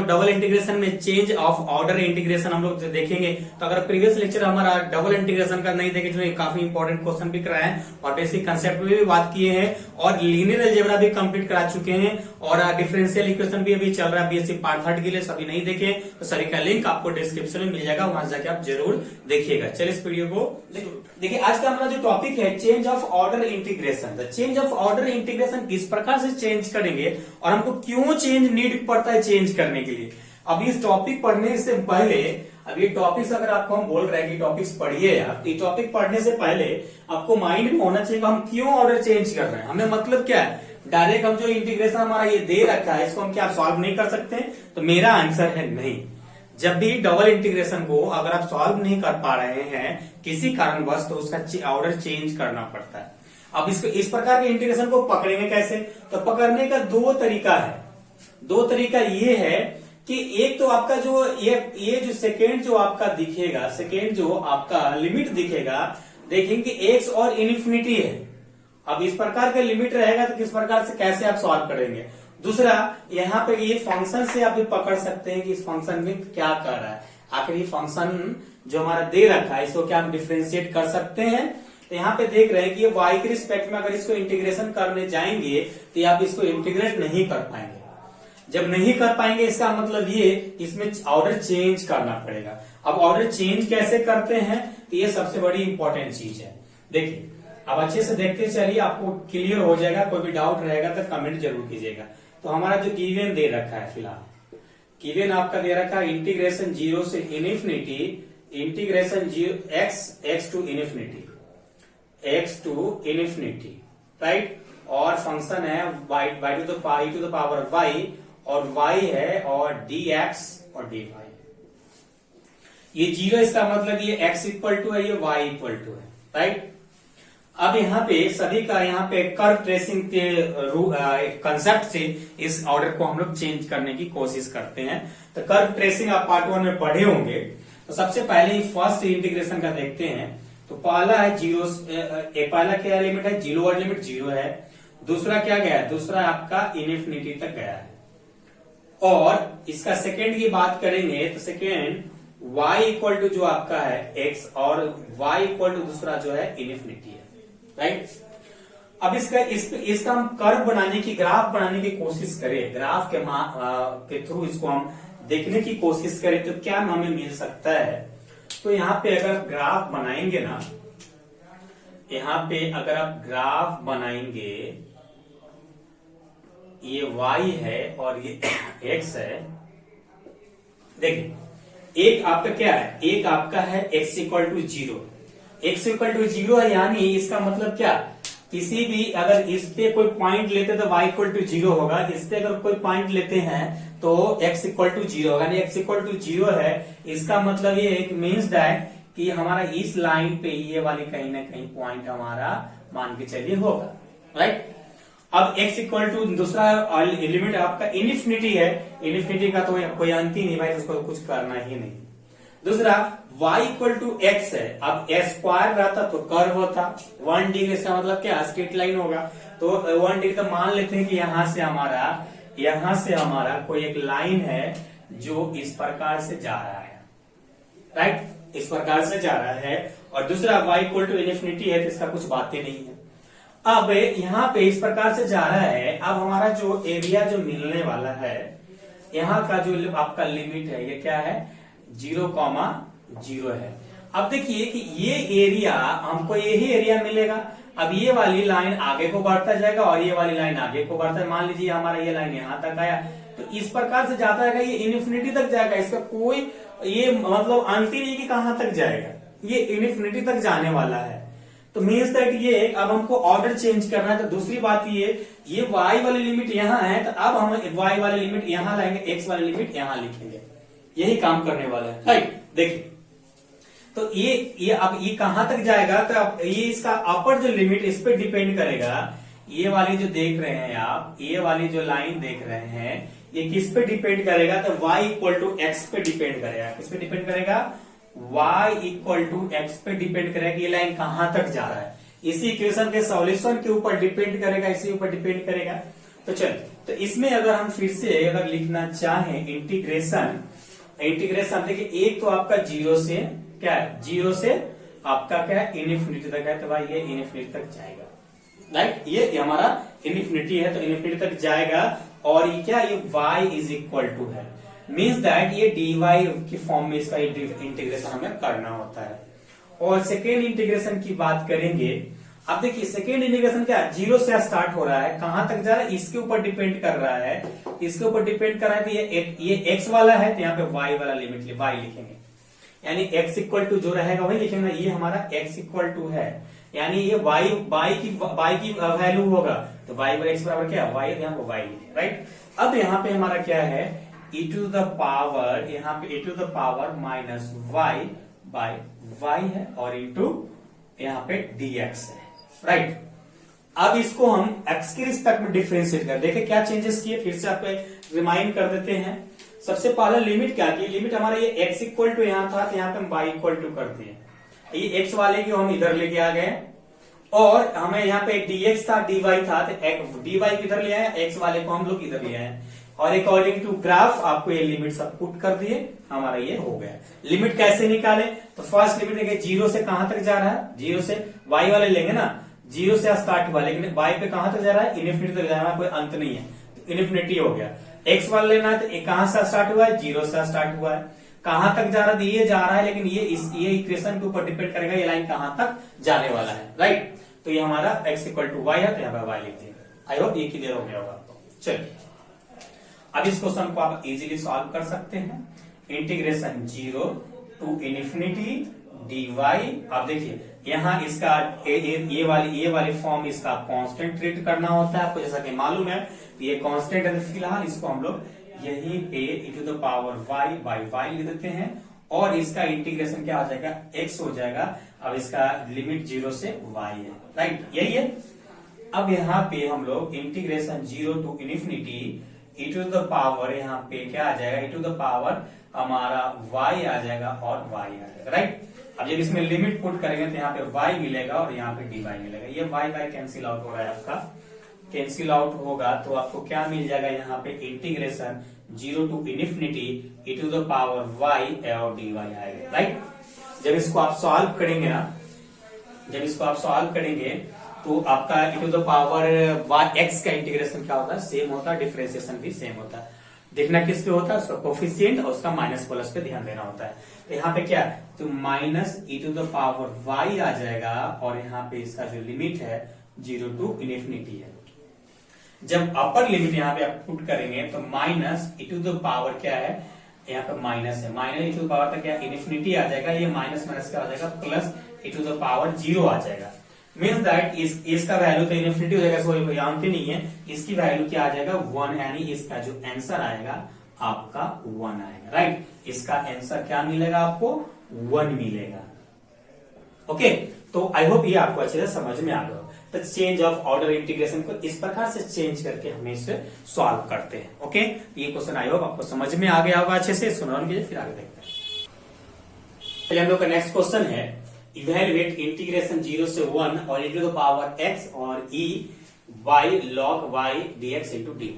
Double integration में change of order integration हम लोग देखेंगे। तो अगर प्रीवियस लेक्चर हमारा डबल इंटीग्रेशन का नहीं देखे तो काफी इंपॉर्टेंट क्वेश्चन भी कराया है और बेसिक कंसेप्ट में भी बात किए हैं और लीनियर अलजेब्रा भी कंप्लीट करा चुके हैं और डिफरेंशियल इक्वेशन भी अभी चल रहा है बीएससी पार्ट 3 के लिए। सभी नहीं देखे तो सभी का लिंक आपको डिस्क्रिप्शन में मिल जाएगा, वहां जाके आप जरूर देखिएगा। चलिए इस वीडियो को देखिए। आज का हमारा जो टॉपिक है change of order integration. The change of order integration किस प्रकार से चेंज करेंगे और हमको क्यों चेंज नीड पड़ता है चेंज करने के लिए। अब इस टॉपिक पढ़ने से पहले, अब ये टॉपिक्स अगर आपको हम बोल रहे हैं कि टॉपिक्स पढ़िए आप, ये टॉपिक पढ़ने से पहले आपको माइंड में होना चाहिए हम क्यों ऑर्डर चेंज कर रहे हैं, हमें मतलब क्या है। डायरेक्ट हम जो इंटीग्रेशन हमारा ये दे रखा है इसको हम क्या सॉल्व नहीं कर सकते, तो मेरा आंसर है नहीं। जब भी डबल इंटीग्रेशन को अगर आप सॉल्व नहीं कर पा रहे हैं किसी कारणवश तो उसका ऑर्डर चेंज करना पड़ता है। अब इसको इस प्रकार के इंटीग्रेशन को पकड़ेंगे कैसे, तो पकड़ने का दो तरीका है। दो तरीका ये है कि एक तो आपका जो ये जो सेकेंड जो आपका दिखेगा, सेकेंड जो आपका लिमिट दिखेगा, देखेंगे एक्स और इन्फिनिटी है। अब इस प्रकार का लिमिट रहेगा तो किस प्रकार से कैसे आप सॉल्व करेंगे। दूसरा यहाँ पे ये फंक्शन से आप भी पकड़ सकते हैं कि इस फंक्शन में क्या कर रहा है, आखिर ये फंक्शन जो हमारा दे रखा है इसको क्या हम डिफ्रेंशिएट कर सकते हैं। तो यहाँ पे देख रहे हैं कि ये y के रिस्पेक्ट में अगर इसको इंटीग्रेशन करने जाएंगे तो आप इसको इंटीग्रेट नहीं कर पाएंगे। जब नहीं कर पाएंगे इसका मतलब ये इसमें ऑर्डर चेंज करना पड़ेगा। अब ऑर्डर चेंज कैसे करते हैं तो ये सबसे बड़ी इंपॉर्टेंट चीज है। देखिए अब अच्छे से देखते चलिए, आपको क्लियर हो जाएगा। कोई भी डाउट रहेगा तो कमेंट जरूर कीजिएगा। तो हमारा जो गिवन दे रखा है, फिलहाल गिवन आपका दे रखा है इंटीग्रेशन 0 से infinity, integration x to infinity, x to infinity, right. और फंक्शन है y to the power y और y है और dx और dy। ये 0 इसका मतलब ये x इक्वल टू है, ये y इक्वल टू है, राइट। अब यहाँ पे सभी का यहाँ पे कर्व ट्रेसिंग के कंसेप्ट से इस ऑर्डर को हम लोग चेंज करने की कोशिश करते हैं। तो कर्व ट्रेसिंग आप पार्ट 1 में पढ़े होंगे। तो सबसे पहले फर्स्ट इंटीग्रेशन का देखते हैं। तो पहला है 0, पहला क्या लिमिट है, 0 और लिमिट 0 है। दूसरा क्या गया है, दूसरा आपका इन्फिनिटी तक गया है। और इसका सेकेंड की बात करेंगे तो सेकेंड y इक्वल टू जो आपका है x और y इक्वल टू दूसरा जो है इन्फिनिटी है, राइट। अब इसका हम कर्व बनाने की, ग्राफ बनाने की कोशिश करें, ग्राफ के थ्रू इसको हम देखने की कोशिश करें तो क्या हमें मिल सकता है। तो यहाँ पे अगर ग्राफ बनाएंगे ना, यहाँ पे अगर आप ग्राफ बनाएंगे, ये y है और ये x है। देखिए एक आपका क्या है, एक आपका है x equal to 0, x equal to 0 है, यानी इसका मतलब क्या, किसी भी अगर इस पे कोई पॉइंट लेते तो y इक्वल टू 0 होगा, इस पे अगर कोई पॉइंट लेते हैं तो x इक्वल टू 0 होगा। यानी x इक्वल टू 0 है, इसका मतलब ये एक मीन्स दैट कि हमारा इस लाइन पे ये वाली कहीं ना कहीं पॉइंट हमारा मान के चलिए होगा, राइट। अब x इक्वल टू दूसरा एलिमेंट आपका इन्फिनिटी है, इन्फिनिटी का तो कोई अंत ही नहीं भाई, उसको कुछ करना ही नहीं। दूसरा y इक्वल टू x है। अब स्क्वायर रहता तो कर्व होता, 1 डिग्री से मतलब क्या, स्ट्रेट लाइन होगा। तो 1 डिग्री तो मान लेते हैं कि यहां से हमारा कोई एक लाइन है जो इस प्रकार से जा रहा है, राइट, इस प्रकार से जा रहा है। और दूसरा y इक्वल टू इन्फिनिटी है तो इसका कुछ बातें नहीं है। अब यहाँ पे इस प्रकार से जा रहा है। अब हमारा जो एरिया जो मिलने वाला है, यहाँ का जो आपका लिमिट है ये क्या है, 0,0 है। अब देखिए कि ये एरिया हमको यही एरिया मिलेगा। अब ये वाली लाइन आगे को बढ़ता जाएगा और ये वाली लाइन आगे को बढ़ता है। मान लीजिए हमारा ये लाइन यहाँ तक आया तो इस प्रकार से जाता रहेगा, ये इन्फिनिटी तक जाएगा। इसका कोई ये मतलब अंत ही नहीं कि कहां तक जाएगा, ये इन्फिनिटी तक जाने वाला है। तो मीन्स दैट ये अब हमको ऑर्डर चेंज करना है। तो दूसरी बात ये y वाली लिमिट यहाँ है तो अब हम y वाली लिमिट यहाँ लाएंगे, x वाली लिमिट यहाँ लिखेंगे, यही काम करने वाला है, राइट। देखिए तो ये अब ये कहां तक जाएगा, तो अब ये इसका अपर जो लिमिट इस पे डिपेंड करेगा। ये वाली जो देख रहे हैं आप, ये वाली जो लाइन देख रहे हैं, ये किस पे डिपेंड करेगा, तो y इक्वल टू एक्स पे डिपेंड करेगा। किस पे डिपेंड करेगा, y इक्वल टू एक्स पे डिपेंड करेगा कि ये लाइन कहां तक जा रहा है। इसी इक्वेशन के सॉल्यूशन के ऊपर डिपेंड करेगा, इसी ऊपर डिपेंड करेगा। तो चलिए तो इसमें अगर हम फिर से अगर लिखना चाहें इंटीग्रेशन, देखिए एक तो आपका जीरो से क्या है, जीरो से आपका क्या है इनफिनिटी तक है, तो भाई ये इनफिनिटी तक जाएगा, राइट। ये हमारा इनफिनिटी है तो इनफिनिटी तक जाएगा। और ये क्या, ये y इज इक्वल टू है, मीन्स दैट ये dy की फॉर्म में इसका इंटीग्रेशन हमें करना होता है। और सेकेंड इंटीग्रेशन की बात करेंगे, अब देखिए सेकेंड इंटीग्रेशन क्या है, जीरो से स्टार्ट हो रहा है, कहां तक जा रहा है इसके ऊपर डिपेंड कर रहा है, इसके ऊपर डिपेंड कर रहा है। तो ये x वाला है तो यहाँ पे y वाला लिमिट y लिखेंगे, यानी x इक्वल टू जो रहेगा वही लिखेंगे। ये हमारा x इक्वल टू है, यानी ये y की वैल्यू होगा तो y बाई x बराबर क्या है, y, यहाँ पे y लिखे, राइट। अब यहाँ पे हमारा क्या है, e टू द पावर, यहाँ पे e to the power minus y by y है और इंटू यहाँ पे dx है, राइट। अब इसको हम x के रिस्पेक्ट में डिफरेंशिएट कर, देखें क्या चेंजेस किए, फिर से आपको रिमाइंड कर देते हैं। सबसे पहला लिमिट क्या की, लिमिट हमारा ये x इक्वल टू यहाँ था तो यहाँ पे हम y इक्वल टू कर दिए, ये x वाले की हम इधर लेके आ गए, और हमें यहाँ पे dx था dy था तो dy किधर ले आए, x वाले को हम लोग इधर ले आए, और अकॉर्डिंग टू ग्राफ आपको ये लिमिट सब पुट कर दिए, हमारा ये हो गया। लिमिट कैसे निकाले, तो फर्स्ट लिमिट देखिए जीरो से कहां तक जा रहा है, जीरो से y वाले लेंगे ना, जीरो से स्टार्ट हुआ, लेकिन y पे कहां तक जा रहा है, इनफिनिटी तक जा रहा है, कोई अंत नहीं है, तो इनफिनिटी हो गया। x वाला लेना है तो कहां से स्टार्ट हुआ है, जीरो से स्टार्ट हुआ है, कहां तक जा रहा है, ये जा रहा है, लेकिन ये इक्वेशन के ऊपर डिपेंड करेगा ये लाइन कहां तक जाने वाला है, राइट। तो ये हमारा x इक्वल टू y है तो यहाँ पर y लिखते हैं। आई होप ये क्लियर हो गया होगा आपको। चलिए अब इस क्वेश्चन को आप इजीली सॉल्व कर सकते हैं। Integration zero to infinity dy, अब देखिए यहाँ इसका ये वाली फॉर्म इसका कांस्टेंट ट्रीट करना होता है आपको, जैसा कि मालूम है ये कांस्टेंट है, फिलहाल इसको हम लोग यही पे e to the power y by y लिख देते हैं, और इसका इंटीग्रेशन क्या हो जाएगा, x हो जाएगा। अब इसका लिमिट जीरो से y है, राइट, यही है। अब यहाँ पे हम लोग integration zero to infinity e to the power, यहाँ पे क्या आ जाएगा, e टू द पावर हमारा y आ जाएगा और y आ जाएगा, राइट। अब जब इसमें लिमिट पुट करेंगे तो यहाँ पे y मिलेगा और यहाँ पे dy मिलेगा, ये y बाय कैंसिल आउट हो रहा है आपका, कैंसिल आउट होगा तो आपको क्या मिल जाएगा, यहाँ पे integration zero to infinity e to the power y और dy आएगा, राइट। जब इसको आप सॉल्व करेंगे ना, जब इसको आप सॉल्व करेंगे तो आपका e to the power x का इंटीग्रेशन क्या होता है, सेम होता है, डिफरेंशिएशन भी सेम होता है। देखना किस पे होता है, उसका कोफिशिएंट और उसका माइनस प्लस पे ध्यान देना होता है। तो यहाँ पे क्या है, तो minus e to the power y आ जाएगा, और यहाँ पे इसका जो लिमिट है जीरो टू इनफिनिटी है। जब अपर लिमिट यहाँ पे आप पुट करेंगे तो minus e to the power क्या है, यहाँ पे माइनस है, minus e to the power तक क्या इनफिनिटी आ जाएगा, ये माइनस माइनस क्या हो जाएगा plus e to the power zero आ जाएगा। मीन्स दैट इसका वैल्यू तो इनफिनिटी हो जाएगा, कोई जानते नहीं है, इसकी वैल्यू क्या आ जाएगा 1, यानी इसका जो आंसर आएगा आपका 1 आएगा, राइट। इसका आंसर क्या मिलेगा आपको, 1 मिलेगा। ओके, तो आई होप ये आपको अच्छे से समझ में आ गया। तो चेंज ऑफ ऑर्डर इंटीग्रेशन को इस प्रकार से चेंज करके हम इसे सॉल्व करते हैं। ओके, ये क्वेश्चन आई होप आपको समझ में आ गया होगा अच्छे से, सुन लीजिए फिर आगे देखते हैं। चलिए हम लोग का नेक्स्ट क्वेश्चन है, इवेलुएट इंटीग्रेशन जीरो से 1 और e to the power x और e y log y dx into dy।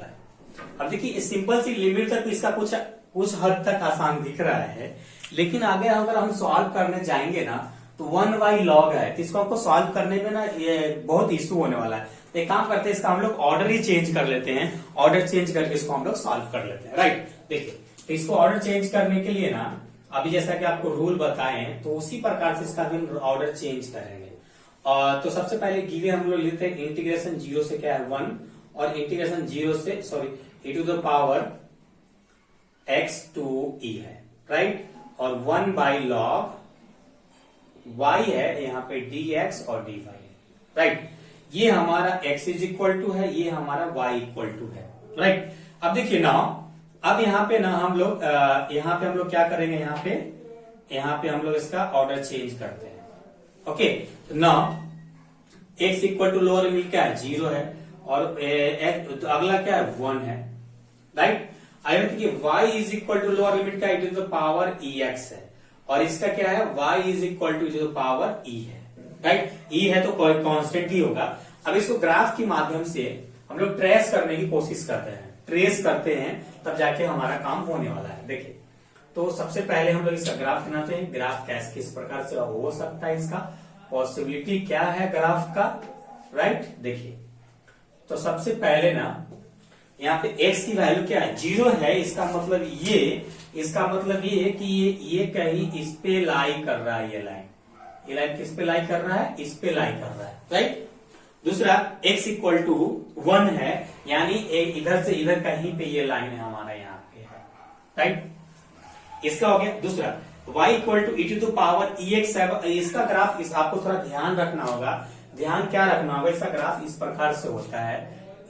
अब देखिए इस सिंपल सी लिमिट तक इसका कुछ हद तक आसान दिख रहा है, लेकिन आगे अगर हम सॉल्व करने जाएंगे ना तो 1y log है, तो इसको हमको सॉल्व करने में ना ये बहुत इशू होने वाला है। तो एक काम करते हैं, इसका हम लोग ऑर्डर ही चेंज कर लेते हैं, ऑर्डर चेंज करके इसको हम लोग सॉल्व कर लेते हैं, राइट। देखिए तो इसको ऑर्डर चेंज करने के लिए ना, अभी जैसा कि आपको रूल बताए तो उसी प्रकार से इसका भी ऑर्डर चेंज करेंगे। और तो सबसे पहले गिवन हम लोग लेते हैं इंटीग्रेशन जीरो से क्या है 1, और इंटीग्रेशन जीरो से e to the power x to e है, राइट, और 1 बाई लॉग y है, यहाँ पे dx और dy है, राइट। ये हमारा x इज इक्वल टू है, ये हमारा y इक्वल टू है, राइट। अब देखिए ना, अब यहाँ पे ना हम लोग क्या करेंगे, यहाँ पे हम लोग इसका ऑर्डर चेंज करते हैं। ओके, तो ना x equal to lower limit क्या है 0 है, और तो अगला क्या है 1 है, राइट। आई देखिए y is equal to lower limit क्या है e to the power ex है, और इसका क्या है y is equal to the power e है, राइट। e है तो कोई कांस्टेंट ही होगा। अब इसको ग्राफ के माध्यम से हम लोग ट्रेस करने की कोशिश करते हैं, ट्रेस करते हैं, तब जाके हमारा काम होने वाला है। देखिए, तो सबसे पहले हम लोग इसका ग्राफ बनाते हैं। ग्राफ कैसे किस प्रकार से हो सकता है, इसका पॉसिबिलिटी क्या है ग्राफ का, राइट। देखिए, तो सबसे पहले ना यहाँ पे x की वैल्यू क्या है, 0 है। इसका मतलब ये कि ये कहीं इस पे लाई कर रहा है, ये लाइन किस पे लाई कर रहा है, इस पे लाई कर रहा है, राइट। दूसरा x इक्वल टू 1 है, यानी इधर से इधर कहीं पे ये लाइन है हमारा यहाँ पे है, राइट। इसका हो गया। दूसरा y equal to e to the power ex है। इसका ग्राफ आपको थोड़ा ध्यान रखना होगा। ध्यान क्या रखना होगा, इसका ग्राफ इस प्रकार से होता है,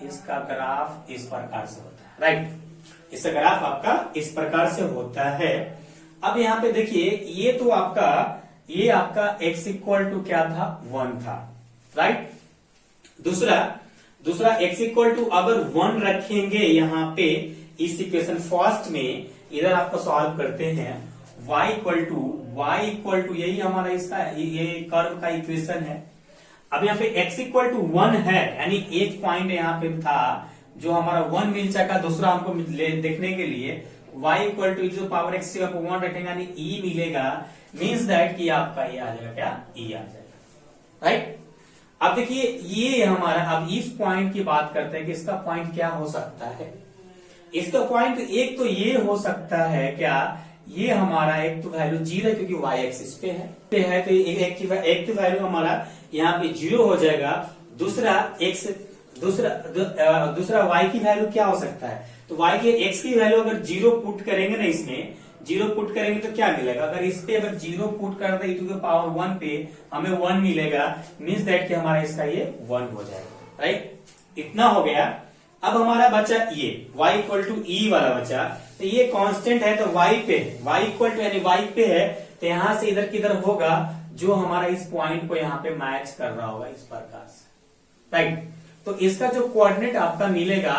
इसका ग्राफ इस प्रकार से होता है, राइट। इसका ग्राफ आपका इस प्रकार से होता है। अब यहाँ पे देखिए, ये आपका x इक्वल टू क्या था, 1 था, राइट। दूसरा x इक्वल टू अगर 1 रखेंगे यहाँ पे इस इक्वेशन फर्स्ट में, इधर आपको सॉल्व करते हैं, y इक्वल टू यही हमारा इसका ये कर्व का इक्वेशन है। अब यहाँ पे x इक्वल टू 1 है, यानी एक पॉइंट यहाँ पे था जो हमारा 1 मिल चुका। दूसरा हमको देखने के लिए y इक्वल टू जो पावर x से 1 रखेंगे, यानी e मिलेगा, मीन्स दैट कि आपका ये आ जाएगा क्या, e आ जाएगा, राइट। अब देखिए, ये हमारा, अब इस पॉइंट की बात करते हैं कि इसका पॉइंट क्या हो सकता है। इसका पॉइंट एक तो ये हो सकता है क्या, ये हमारा एक तो वैल्यू 0 है क्योंकि y एक्सिस पे है तो एक तो वैल्यू हमारा यहाँ पे 0 हो जाएगा। दूसरा y की वैल्यू क्या हो सकता है, तो y के x की वैल्यू अगर 0 पुट करेंगे ना, इसमें 0 पुट करेंगे तो क्या मिलेगा, अगर इस पे अगर 0 पुट कर दे e टू द पावर 1 पे हमें 1 मिलेगा, मीन्स दैट कि हमारा इसका ये 1 हो जाएगा, राइट। इतना हो गया। अब हमारा बचा ये y इक्वल टू e वाला बचा, तो ये कांस्टेंट है तो y पे, y इक्वल टू यानी y पे है, तो यहां से इधर किधर होगा, जो हमारा इस पॉइंट को यहाँ पे मैच कर रहा होगा इस प्रकार से, राइट। तो इसका जो कोऑर्डिनेट आपका मिलेगा,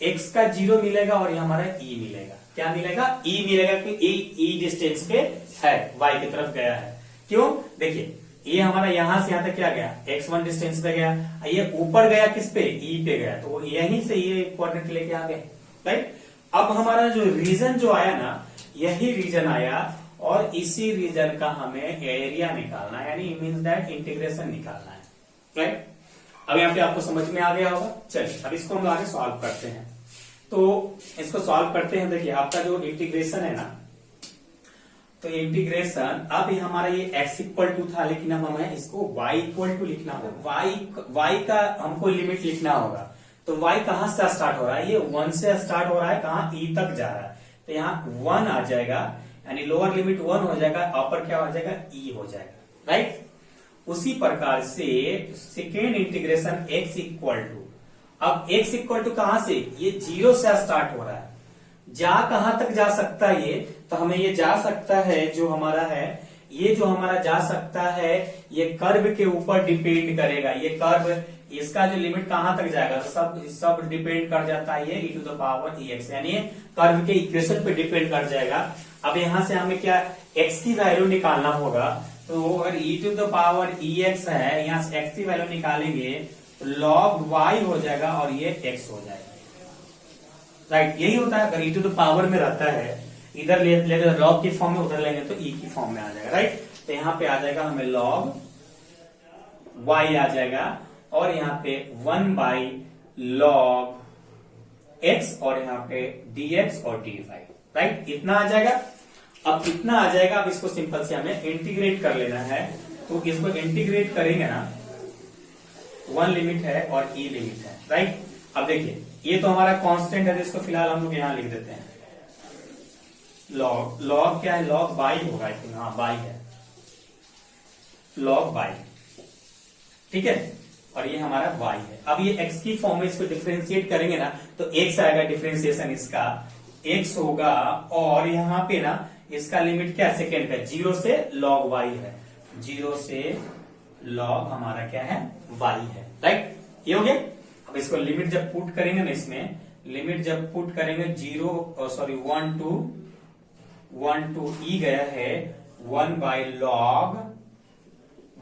x का 0 मिलेगा और ये हमारा e मिलेगा। क्या मिलेगा, e मिलेगा, क्योंकि e डिस्टेंस पे है, y की तरफ गया है। क्यों, देखिए, ये हमारा यहां से यहां तक क्या गया, x1 डिस्टेंस पे गया, ये ऊपर गया किस पे, e पे गया, तो यहीं से ये कोऑर्डिनेट लेके आ गए, राइट। अब हमारा जो रीजन जो आया ना, यही रीजन आया और इसी रीजन का हमें एरिया निकालना है, यानी मींस दैट इंटीग्रेशन निकालना है, राइट। अब यहाँ पे आपको समझ में आ गया होगा। चलिए, अब इसको हम आगे सॉल्व करते हैं। तो इसको सॉल्व करते हैं। देखिए, आपका जो इंटीग्रेशन है ना, तो इंटीग्रेशन अब ये हमारा ये x इक्वल टू था, लेकिन अब हमें इसको y इक्वल टू लिखना होगा। y का हमको लिमिट लिखना होगा। तो y कहां से स्टार्ट हो रहा है, ये 1 से स्टार्ट हो रहा है, कहां, e तक जा रहा है, तो यहाँ 1 आ जाएगा, यानी लोअर लिमिट 1 हो जाएगा, अपर क्या हो जाएगा, e हो जाएगा, राइट। उसी प्रकार से second integration x equal to, अब x इक्वल टू कहां से, ये 0 से स्टार्ट हो रहा है, जा कहां तक जा सकता है ये, तो हमें ये जा सकता है, जो हमारा है, ये जो हमारा जा सकता है, ये कर्व के ऊपर डिपेंड करेगा। ये कर्व, इसका जो लिमिट कहां तक जाएगा, तो सब डिपेंड कर जाता है ये e to the power ex, यानी कर्व के इक्वेशन पे डिपेंड कर जाएगा। अब यहां से हमें क्या, x की वैल्यू निकालना होगा, तो अगर e to the power ex है, यहाँ से x की वैल्यू निकालेंगे तो log y हो जाएगा और ये x हो जाएगा, राइट। यही होता है, अगर e टू द पावर में रहता है, इधर ले लॉग की फॉर्म में, उधर लेंगे तो e की फॉर्म में आ जाएगा, राइट। तो यहाँ पे आ जाएगा हमें log y आ जाएगा, और यहाँ पे 1 बाई log x, और यहाँ पे dx और dy, राइट। इतना आ जाएगा। अब इतना आ जाएगा। अब इसको सिंपल से हमें इंटीग्रेट कर लेना है, तो इसको इंटीग्रेट करेंगे ना, 1 लिमिट है और e लिमिट है, राइट। अब देखिए, ये तो हमारा कांस्टेंट है, तो इसको फिलहाल हम लोग यहाँ लिख देते हैं। log क्या है, log बाई होगा, हाँ बाई है, log बाई, ठीक है, और ये हमारा y है। अब ये x की फॉर्म में इसको डिफरेंशिएट करेंगे ना, तो x आएगा, डिफरेंशिएशन इसका x होगा, और यहाँ पे ना इसका लिमिट क्या है, सेकेंड का 0 से log y है, 0 से log हमारा क्या है, y है, राइट। ये हो गया। अब इसको लिमिट जब पुट करेंगे ना, इसमें लिमिट जब पुट करेंगे 1 टू e गया है 1 बाई log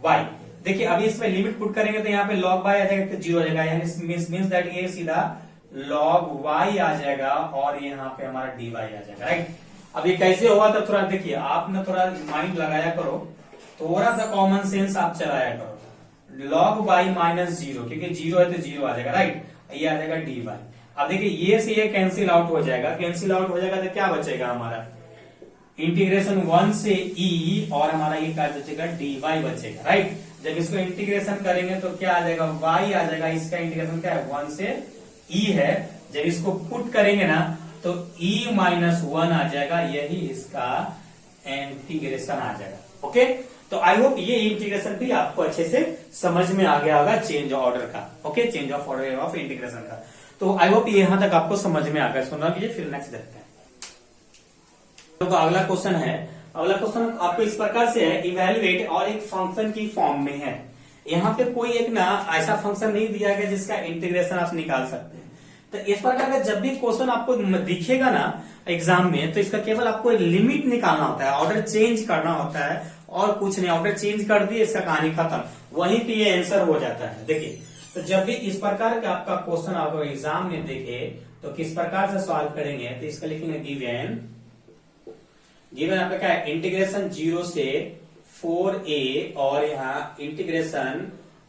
y, देखिए अभी इसमें लिमिट पुट करेंगे तो यहाँ पे log y आ जाएगा, 0 आ जाएगा, यानी मीन्स दैट ये सीधा log y आ जाएगा और यहाँ पे हमारा dy आ जाएगा, राइट। अब ये कैसे होगा तो थोड़ा देखिए, आपने थोड़ा माइंड लगाया करो, थोड़ा सा कॉमन सेंस आप चलाया करो। log y माइनस 0, क्योंकि 0 है तो 0 आ जाएगा, राइट, ये आ जाएगा dy। अब देखिए ये से ये कैंसिल आउट हो जाएगा, कैंसिल आउट हो जाएगा तो क्या बचेगा हमारा, इंटीग्रेशन 1 से e और हमारा ये क्या बचेगा, dy बचेगा, राइट। जब इसको इंटीग्रेशन करेंगे तो क्या आ जाएगा, y आ जाएगा, इसका इंटीग्रेशन क्या है, 1 से e है। जब इसको पुट करेंगे ना तो e माइनस 1 आ जाएगा, यही इसका इंटीग्रेशन आ जाएगा। ओके, तो आई होप ये इंटीग्रेशन भी आपको अच्छे से समझ में आ गया होगा, चेंज ऑर्डर का। Okay, change of order of integration का। तो आई होप ये यहां तक आपको समझ में आ गया। सुनना कीजिए, फिर नेक्स्ट देखते हैं। तो अगला क्वेश्चन है, अगला क्वेश्चन आपको इस प्रकार से है, इवेल्युएट और एक फंक्शन की फॉर्म में है। यहाँ पे कोई एक ना ऐसा फंक्शन नहीं दिया गया जिसका इंटीग्रेशन आप निकाल सकते हैं। तो इस प्रकार का जब भी क्वेश्चन आपको दिखेगा ना एग्जाम में, तो इसका केवल आपको लिमिट निकालना होता है, ऑर्डर चेंज करना होता है और कुछ नहीं। ऑर्डर चेंज कर दिए, इसका कहानी खत्म, वहीं पे ये आंसर हो जाता है। देखिए, तो जब भी इस प्रकार का आपका क्वेश्चन आपको एग्जाम में देखे तो किस प्रकार से सॉल्व करेंगे, तो इसका लिखेंगे गिवन आपका क्या है, इंटीग्रेशन 0 से 4a और यहाँ इंटीग्रेशन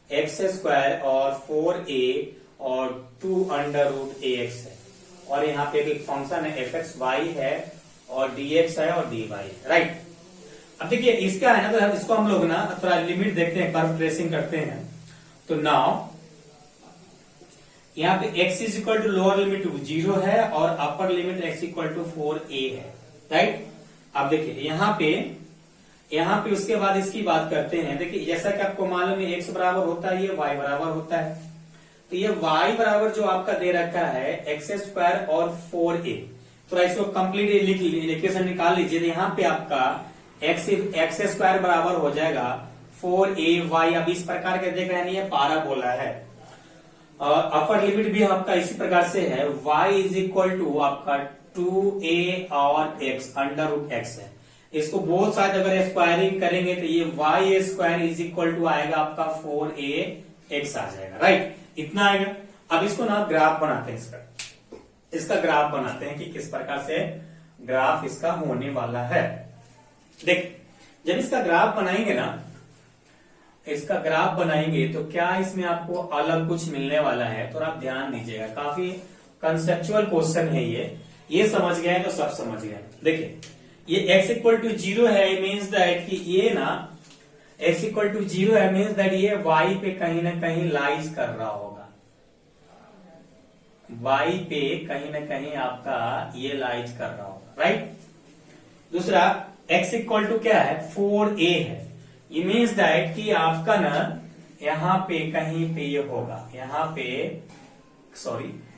x² और 4a और 2 अंडर रूट ax है, और यहाँ पे एक फंक्शन है fxy है और dx है और dy है, राइट। अब देखिए इसका है ना, तो इसको हम लोग ना थोड़ा लिमिट देखते हैं, कर्व ट्रेसिंग करते हैं। तो नाउ यहाँ पे x is equal to lower limit 0 है और upper limit x equal to 4a है, राइट। अब देखिए यहाँ पे उसके बाद इसकी बात करते हैं। देखिए जैसा कि आपको मालूम है, x बराबर होता है, ये y बराबर होता है। तो ये y बराबर जो आपका दे रखा है x² और 4a, तो इसको कंप्लीट इक्वेशन निकाल लीजिए। यहाँ पे आपका x² बराबर हो जाएगा 4ay। अब इस प्रकार के देख रहे हैं, ये पाराबोला है। अपर लिमिट भी आपका इसी प्रकार से है, y इज इक्वल टू आपका 2a और x अंडर रूट x है। इसको बोथ साइड अगर स्क्वायरिंग करेंगे तो ये y² इज इक्वल टू आएगा आपका 4ax आ जाएगा, राइट, इतना आएगा। अब इसको ना ग्राफ बनाते हैं, इसका ग्राफ बनाते हैं कि किस प्रकार से ग्राफ इसका होने वाला है। देख, जब इसका ग्राफ बनाएंगे ना, इसका ग्राफ बनाएंगे तो क्या इसमें आपको अलग कुछ मिलने वाला है, तो आप ध्यान दीजिएगा। काफी कंसेप्चुअल क्वेश्चन है ये समझ गए तो सब समझ गए। देखिए ये x इक्वल टू 0 है, मीन्स दैट कि ये ना x इक्वल टू 0 है, मीन्स दैट ये y पे कहीं ना कहीं लाइज कर रहा होगा, y पे कहीं ना कहीं आपका ये लाइज कर रहा होगा, राइट। दूसरा x इक्वल टू क्या है, 4a है, ये मीन्स दैट कि आपका ना यहाँ पे कहीं पे ये होगा, यहाँ पे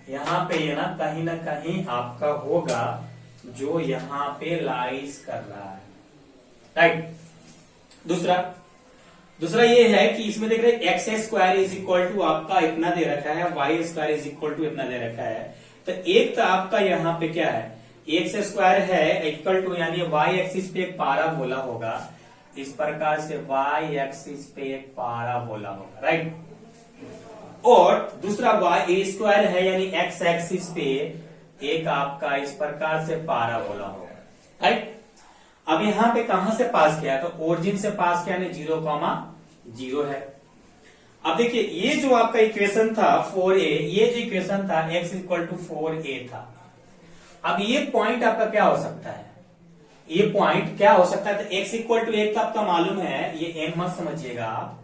ये ना कहीं आपका होगा जो यहाँ पे लाइज कर रहा है, राइट। दूसरा ये है कि इसमें देख रहे x² इज इक्वल टू आपका इतना दे रखा है, y² इज इक्वल टू इतना दे रखा है। तो एक तो आपका यहाँ पे क्या है, x² है इक्वल टू, यानी y एक्सिस पे एक पाराबोला होगा, इस प्रकार से y एक्सिस पे एक पाराबोला होगा, राइट। और दूसरा y² है, यानी x एक्सिस पे एक आपका इस प्रकार से पाराबोला होगा, राइट। अब यहां पे कहां से पास किया, तो ओरिजिन से पास किया, यानी 0,0 है। अब देखिए ये जो आपका इक्वेशन था 4a, ये जो इक्वेशन था x इक्वल टू 4a था। अब ये पॉइंट आपका क्या हो सकता है, ये पॉइंट क्या हो सकता है, तो x इक्वल टू 1 तो आपका मालूम है, ये m मत समझिएगा आप।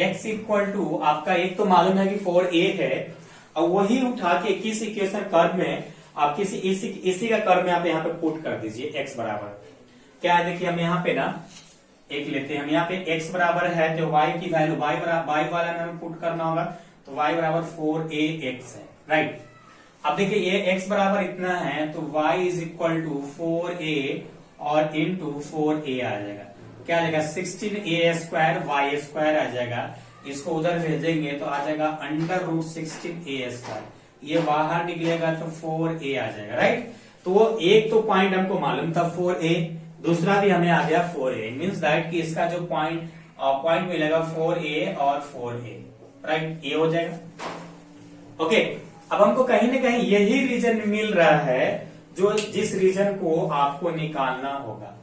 x इक्वल टू आपका एक तो मालूम है कि 4a है, और वही उठा के किस इक्वेशन कर्व में आप इसी का कर्व में आप यहाँ पे पुट कर दीजिए। x बराबर क्या है, देखिए हम यहाँ पे ना एक लेते हैं, हम यहाँ पे x बराबर है तो y की वैल्यू y वाला में हमें पुट करना होगा, तो y बराबर 4ax है, राइट। अब देखिए ये x बराबर इतना है तो y is equal to 4a और इंटू 4a आ जाएगा, क्या आ जाएगा 16a² y² आ जाएगा। इसको उधर भेजेंगे तो आ जाएगा अंडर रूट 16a², ये बाहर निकलेगा तो 4a आ जाएगा, राइट। तो एक तो पॉइंट हमको मालूम था 4a, दूसरा भी हमें आ गया 4a, मीन्स दैट कि इसका जो पॉइंट और पॉइंट मिलेगा 4a और 4a, राइट, ये हो जाएगा। ओके, अब हमको कहीं ना कहीं यही रीजन मिल रहा है जो जिस रीजन को आपको निकालना होगा,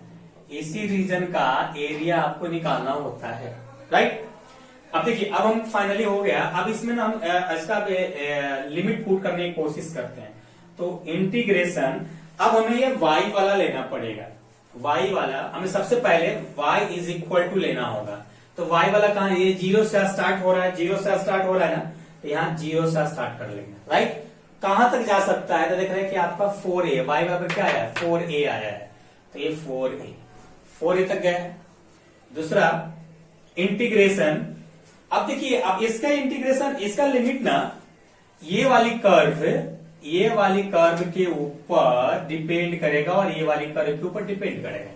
इसी रीजन का एरिया आपको निकालना होता है, राइट। अब देखिए, अब हम फाइनली हो गया। अब इसमें ना हम इसका लिमिट पुट करने की कोशिश करते हैं। तो इंटीग्रेशन, अब हमें ये y वाला लेना पड़ेगा। y वाला हमें सबसे पहले y इज इक्वल टू लेना होगा। तो y वाला कहां, ये 0 से स्टार्ट हो रहा है, 0 से स्टार्ट हो रहा है ना, तो यहाँ 0 से स्टार्ट कर लेंगे, राइट। कहां तक जा सकता है, तो देख रहे हैं कि आपका 4a, y बराबर क्या आया है, 4a आया है, तो ये 4a तक गया है। दूसरा इंटीग्रेशन, अब देखिए, अब इसका इंटीग्रेशन, इसका लिमिट ना ये वाली कर्व के ऊपर डिपेंड करेगा और ये वाली कर्व के ऊपर डिपेंड करेगा।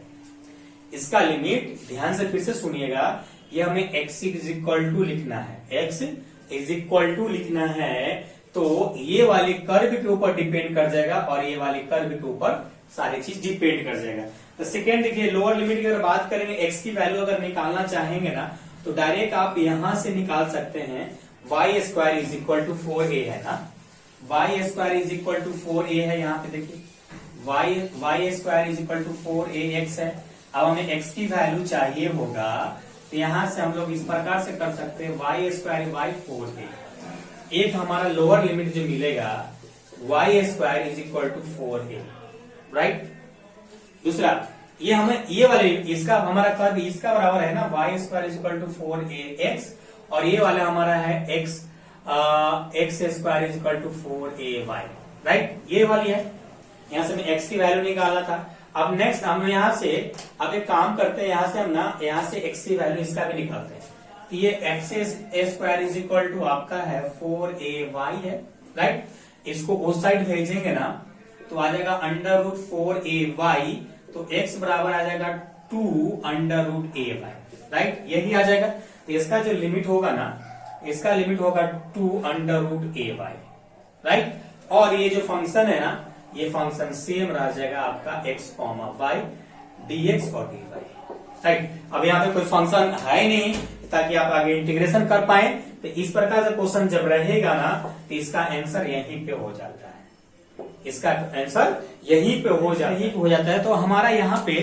इसका लिमिट ध्यान से फिर से सुनिएगा, ये हमें x इज इक्वल टू लिखना है, x इज इक्वल टू लिखना है, तो ये वाली कर्व के ऊपर डिपेंड कर जाएगा और ये वाली कर्व के ऊपर सारी चीज डिपेंड कर जाएगा। तो सेकेंड देखिए, लोअर लिमिट की अगर बात करेंगे, x की वैल्यू अगर निकालना चाहेंगे ना, तो डायरेक्ट आप यहां से निकाल सकते हैं, y square is equal to 4a है ना, y square is equal to 4a है, यहाँ पे देखिए y square is equal to 4ax है। अब हमें x की वैल्यू चाहिए होगा, तो यहां से हम लोग इस प्रकार से कर सकते हैं, y स्क्वायर बाई 4a। एक हमारा लोअर लिमिट जो मिलेगा, y square is equal to 4a, right. दूसरा, ये हमें ये वाले, इसका हमारा कर्व इसका बराबर है ना, y square is equal to 4ax, और ये वाला हमारा है x square is equal to 4ay, right, ये वाली है। यहां से हमें x की वैल्यू निकालना था। अब नेक्स्ट हम यहां से अब एक काम करते हैं, यहां से हम ना यहां से x की वैल्यू इसका भी निकालते हैं। तो ये x square is equal to आपका है 4ay है, राइट। इसको उस साइड भेजेंगे ना, तो आ जाएगा अंडर रूट 4ay, तो x बराबर आ जाएगा 2 अंडर रूट ay, राइट, यही आ जाएगा। तो इसका जो लिमिट होगा ना, इसका लिमिट होगा 2 अंडर रूट ay, राइट। और ये जो फंक्शन है ना, ये फंक्शन सेम रह जाएगा आपका x, y, dx और dy, राइट। अब यहाँ पे कोई फंक्शन है नहीं ताकि आप आगे इंटीग्रेशन कर पाए, तो इस प्रकार का क्वेश्चन जब रहेगा ना, तो इसका आंसर यहीं पे हो जाता है, इसका आंसर यहीं पे हो जाता है। तो हमारा यहाँ पे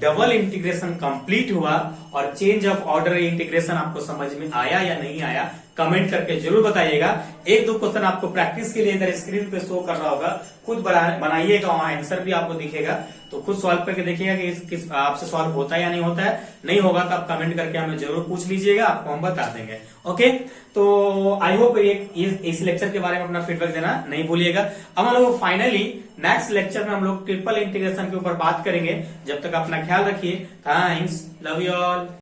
डबल इंटीग्रेशन कंप्लीट हुआ। और चेंज ऑफ ऑर्डर इंटीग्रेशन आपको समझ में आया या नहीं आया, कमेंट करके जरूर बताइएगा। एक दो क्वेश्चन आपको प्रैक्टिस के लिए इधर स्क्रीन पे शो कर रहा होगा, खुद बनाइएगा, वहां आंसर भी आपको दिखेगा, तो खुद सॉल्व करके देखिएगा कि किस आपसे सॉल्व होता है या नहीं होता है। नहीं होगा तो आप कमेंट करके हमें जरूर पूछ लीजिएगा, आपको हम बता देंगे। ओके, तो आई होप इस लेक्चर के बारे में अपना फीडबैक देना नहीं भूलिएगा। अब हम लोग फाइनली नेक्स्ट लेक्चर में हम लोग ट्रिपल इंटीग्रेशन के ऊपर बात करेंगे। जब तक अपना ख्याल रखिए, थैंक्स, लव यू ऑल।